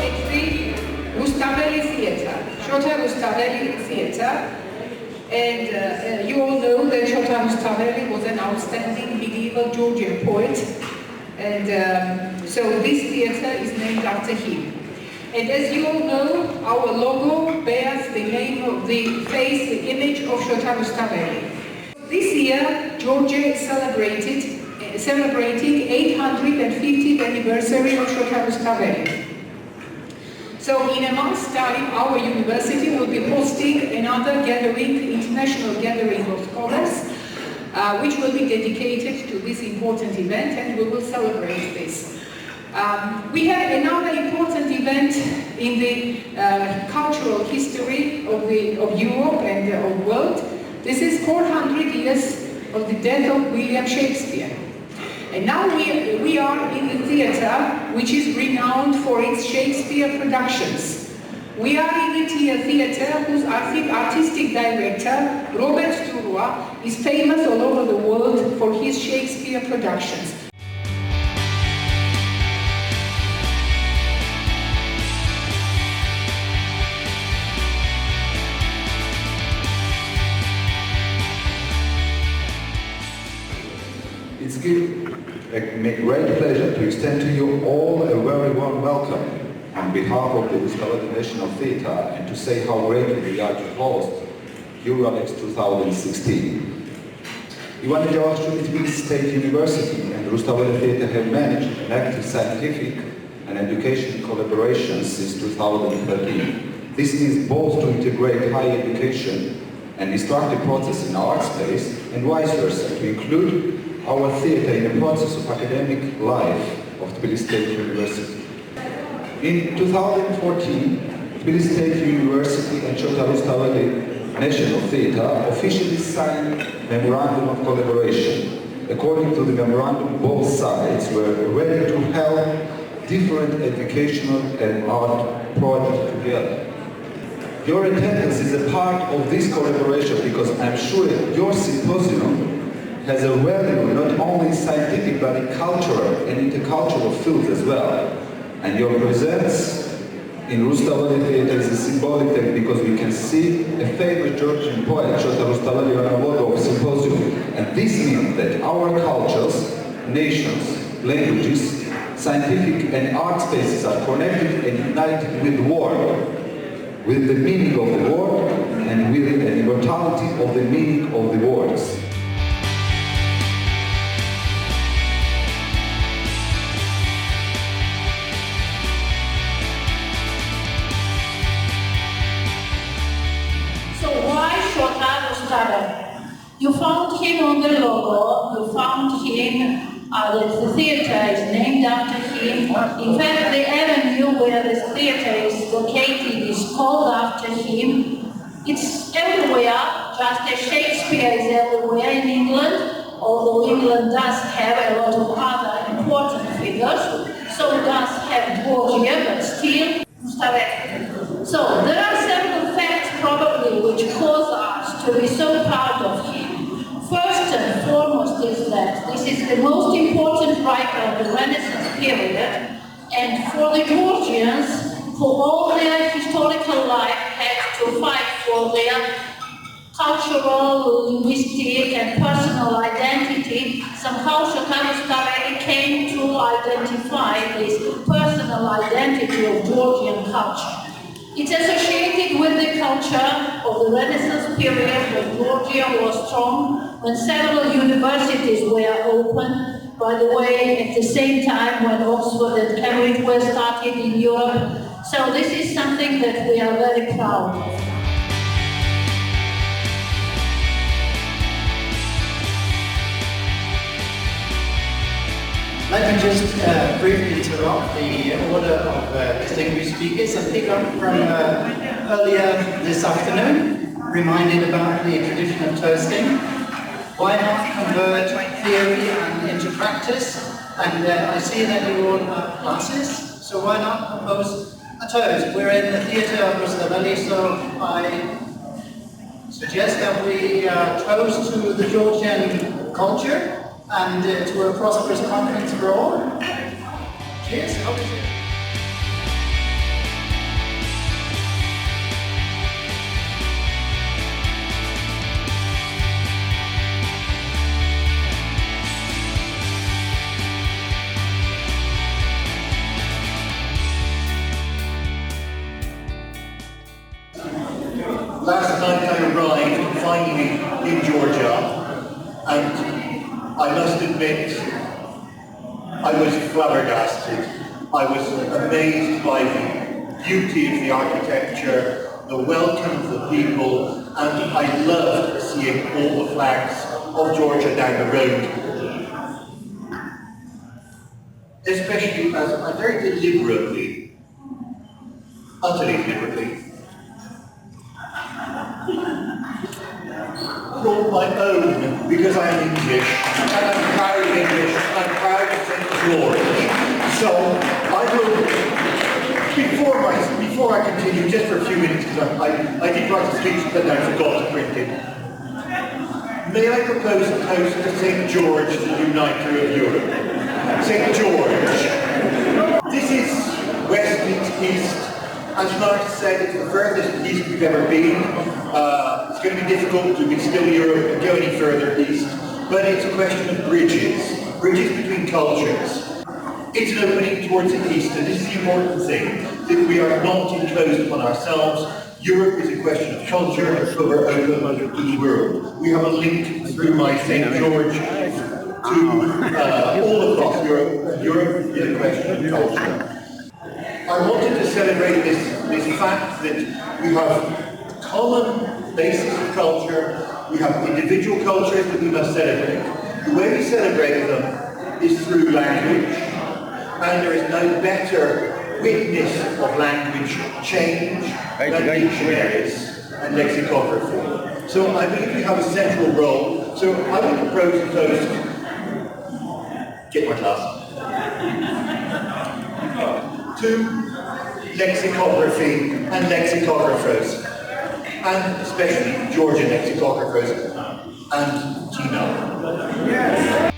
at the Rustaveli Theatre, Rustaveli Theatre. And you all know that Rustaveli was an outstanding medieval Georgian poet. And so this theatre is named after him. And as you all know, our logo bears the name of the face, the image of Rustaveli. This year, Georgia is celebrating 850th anniversary of Rustaveli. So in a month's time, our university will be hosting another gathering, international gathering of scholars, which will be dedicated to this important event, and we will celebrate this. We have another important event in the cultural history of Europe and of the world. This is 400 years of the death of William Shakespeare. And now we are in the theatre, which is renowned for its Shakespeare productions. We are in the theatre whose artistic director, Robert Sturua, is famous all over the world for his Shakespeare productions. It's a great pleasure to extend to you all a very warm welcome on behalf of the Rustaveli National Theatre and to say how grateful we are to host Euralex 2016. Ivan Tbilisi State University and Rustaveli Theatre have managed an active scientific and education collaboration since 2013. This is both to integrate higher education and instructive process in our art space and vice versa, to include our theatre in the process of academic life of Tbilisi State University. In 2014, Tbilisi State University and Rustaveli National Theatre officially signed a memorandum of collaboration. According to the memorandum, both sides were ready to help different educational and art projects together. Your attendance is a part of this collaboration because I'm sure your symposium has a value not only in scientific but in cultural and intercultural fields as well. And your presence in Rustaveli Theatre is a symbolic thing because we can see a famous Georgian poet, Rustaveli, on a logo of symposium. And this means that our cultures, nations, languages, scientific and art spaces are connected and united with word, with the meaning of the word and with the immortality of the meaning of the words. You found him on the logo, you found him, that the theatre is named after him. In fact, the avenue where the theatre is located is called after him. It's everywhere, just as Shakespeare is everywhere in England, although England does have a lot of other important figures, so it does have Georgia, but still Rustaveli. So there are several facts probably which cause us to be so proud of him. First and foremost is that this is the most important writer of the Renaissance period, and for the Georgians, who all their historical life had to fight for their cultural, linguistic and personal identity, somehow Rustaveli came to identify this personal identity of Georgian culture. It's associated with the culture of the Renaissance period when Georgia was strong, when several universities were open, by the way, at the same time when Oxford and Cambridge were started in Europe. So this is something that we are very proud of. Let me just briefly interrupt the order of distinguished speakers and pick up from earlier this afternoon, reminded about the tradition of toasting. Why not convert theory into practice? And I see that you all have classes, so why not propose a toast? We're in the theatre of Rustaveli, so I suggest that we toast to the Georgian culture and to a prosperous conference for all. Cheers. finally in Georgia, and I must admit, I was flabbergasted. I was amazed by the beauty of the architecture, the welcome of the people, and I loved seeing all the flags of Georgia down the road. Especially as I very deliberately, utterly deliberately, brought my own, because I am English, and I'm proud of English, I'm proud of St. George. So I will, before I continue, just for a few minutes, because I did write a speech but I forgot to print it. May I propose a toast to St. George, the uniter of Europe? St. George. This is west meets east. As Mark said, it's the furthest east we've ever been. It's going to be difficult to still Europe and go any further east, but it's a question of bridges between cultures. It's an opening towards the east, and this is the important thing, that we are not enclosed upon ourselves. Europe is a question of culture, and so we're open to the world. We have a link through my St. George to all across Europe, and Europe is a question of culture. I wanted to celebrate this fact that we have common basis of culture, we have individual cultures that we must celebrate. The way we celebrate them is through language, and there is no better witness of language change than dictionaries and lexicography. So I believe we have a central role. So I would propose a toast. Get my glass. To lexicography and lexicographers, and especially Georgian lexicographers and Gino.